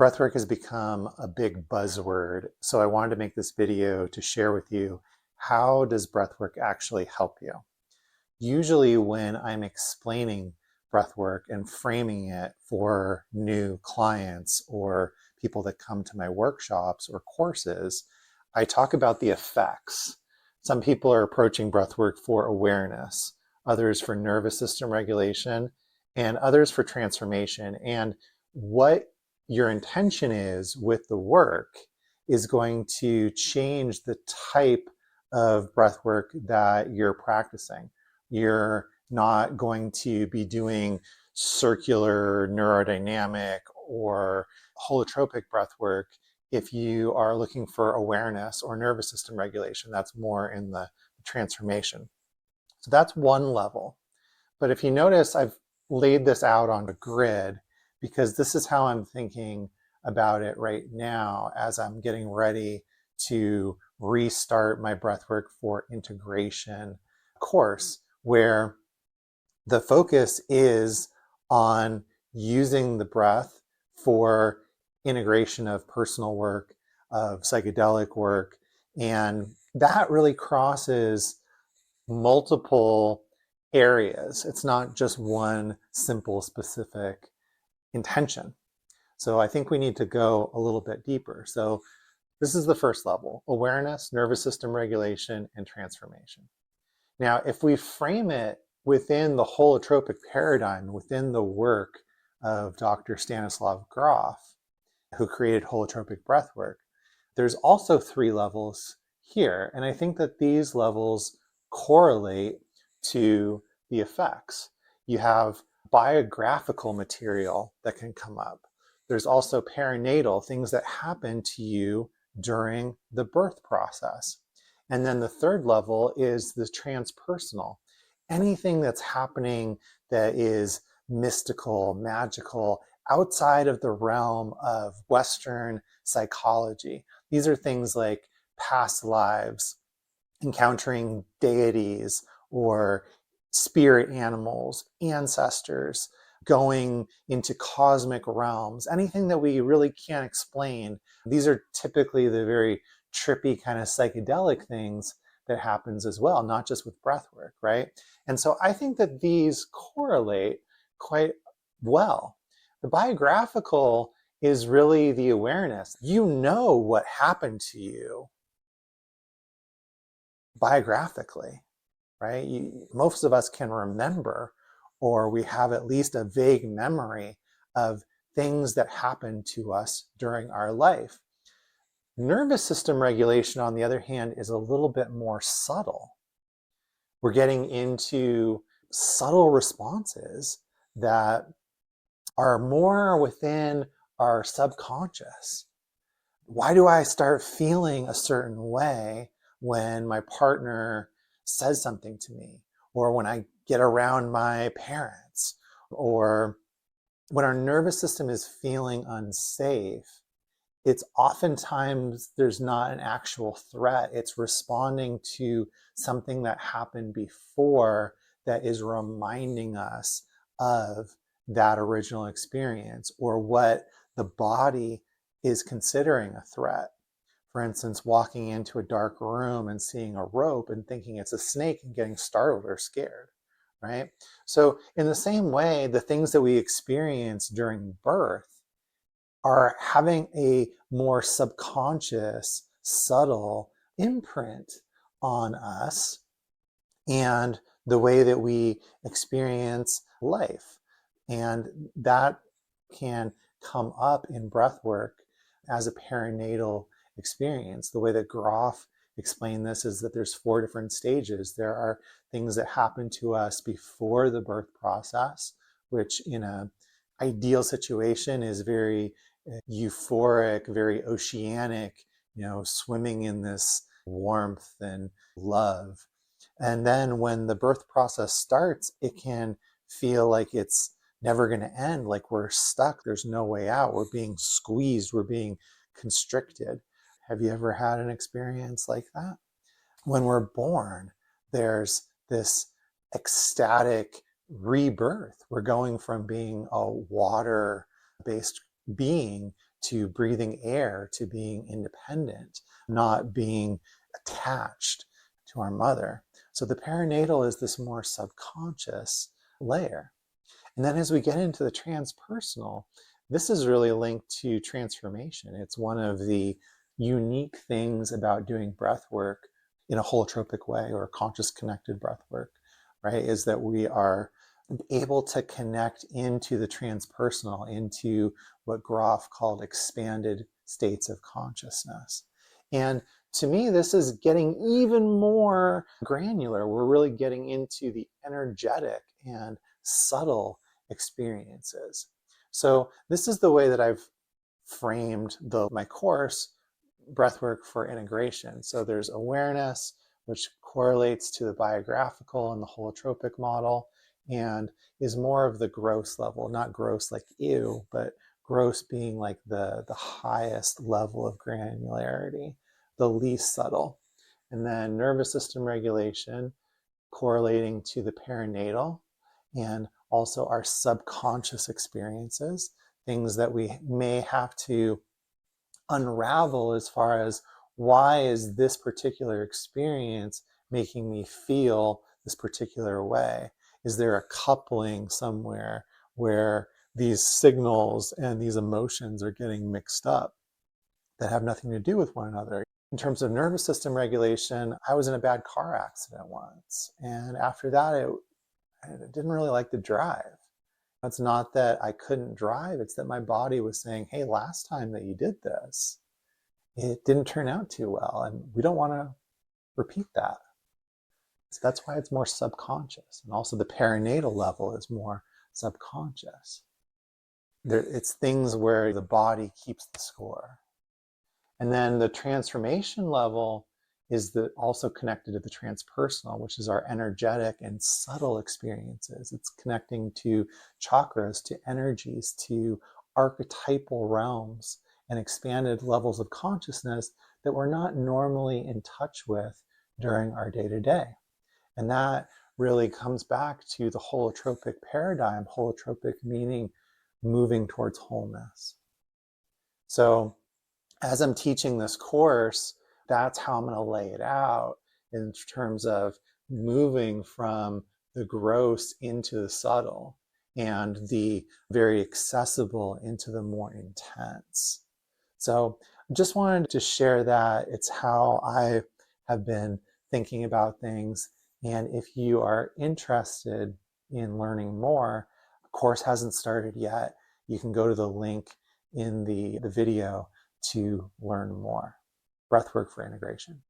Breathwork has become a big buzzword, so I wanted to make this video to share with you, how does breathwork actually help you? Usually when I'm explaining breathwork and framing it for new clients or people that come to my workshops or courses, I talk about the effects. Some people are approaching breathwork for awareness, others for nervous system regulation, and others for transformation. And what your intention is with the work is going to change the type of breath work that you're practicing. You're not going to be doing circular neurodynamic or holotropic breath work if you are looking for awareness or nervous system regulation. That's more in the transformation. So that's one level. But if you notice, I've laid this out on a grid because this is how I'm thinking about it right now as I'm getting ready to restart my Breathwork for Integration course, where the focus is on using the breath for integration of personal work, of psychedelic work, and that really crosses multiple areas. It's not just one simple specific intention. So I think we need to go a little bit deeper. So this is the first level: awareness, nervous system regulation, and transformation. Now, if we frame it within the holotropic paradigm, within the work of Dr. Stanislav Groff, who created holotropic breathwork, there's also 3 levels here. And I think that these levels correlate to the effects. You have biographical material that can come up. There's also perinatal, things that happen to you during the birth process. And then the 3rd level is the transpersonal. Anything that's happening that is mystical, magical, outside of the realm of Western psychology. These are things like past lives, encountering deities or spirit animals, ancestors, going into cosmic realms, anything that we really can't explain. These are typically the very trippy kind of psychedelic things that happens as well, not just with breath work, right? And so I think that these correlate quite well. The biographical is really the awareness. You know what happened to you biographically, right? Most of us can remember, or we have at least a vague memory of things that happened to us during our life. Nervous system regulation, on the other hand, is a little bit more subtle. We're getting into subtle responses that are more within our subconscious. Why do I start feeling a certain way when my partner says something to me, or when I get around my parents, or when our nervous system is feeling unsafe? It's oftentimes there's not an actual threat. It's responding to something that happened before that is reminding us of that original experience, or what the body is considering a threat. For instance, walking into a dark room and seeing a rope and thinking it's a snake and getting startled or scared, right? So in the same way, the things that we experience during birth are having a more subconscious, subtle imprint on us and the way that we experience life. And that can come up in breath work as a perinatal experience. The way that Groff explained this is that there's 4 different stages. There are things that happen to us before the birth process, which in an ideal situation is very euphoric, very oceanic, swimming in this warmth and love. And then when the birth process starts, it can feel like it's never going to end, like we're stuck, there's no way out, we're being squeezed, we're being constricted. Have you ever had an experience like that? When we're born, there's this ecstatic rebirth. We're going from being a water-based being to breathing air, to being independent, not being attached to our mother. So the perinatal is this more subconscious layer. And then as we get into the transpersonal, this is really linked to transformation. It's one of the unique things about doing breath work in a holotropic way, or conscious connected breath work, right? Is that we are able to connect into the transpersonal, into what Groff called expanded states of consciousness. And to me, this is getting even more granular. We're really getting into the energetic and subtle experiences. So this is the way that I've framed my course, Breathwork for Integration. So there's awareness, which correlates to the biographical and the holotropic model, and is more of the gross level, not gross like ew, but gross being like the highest level of granularity, the least subtle. And then nervous system regulation, correlating to the perinatal, and also our subconscious experiences, things that we may have to unravel as far as why is this particular experience making me feel this particular way? Is there a coupling somewhere where these signals and these emotions are getting mixed up that have nothing to do with one another? In terms of nervous system regulation, I was in a bad car accident once. And after that, I didn't really like to drive. It's not that I couldn't drive, it's that my body was saying, hey, last time that you did this, it didn't turn out too well, and we don't want to repeat that. So that's why it's more subconscious. And also the perinatal level is more subconscious. It's things where the body keeps the score. And then the transformation level is also connected to the transpersonal, which is our energetic and subtle experiences. It's connecting to chakras, to energies, to archetypal realms and expanded levels of consciousness that we're not normally in touch with during our day-to-day. And that really comes back to the holotropic paradigm, holotropic meaning moving towards wholeness. So as I'm teaching this course, that's how I'm going to lay it out in terms of moving from the gross into the subtle and the very accessible into the more intense. So I just wanted to share that. It's how I have been thinking about things. And if you are interested in learning more, the course hasn't started yet. You can go to the link in the video to learn more. Breathwork for Integration.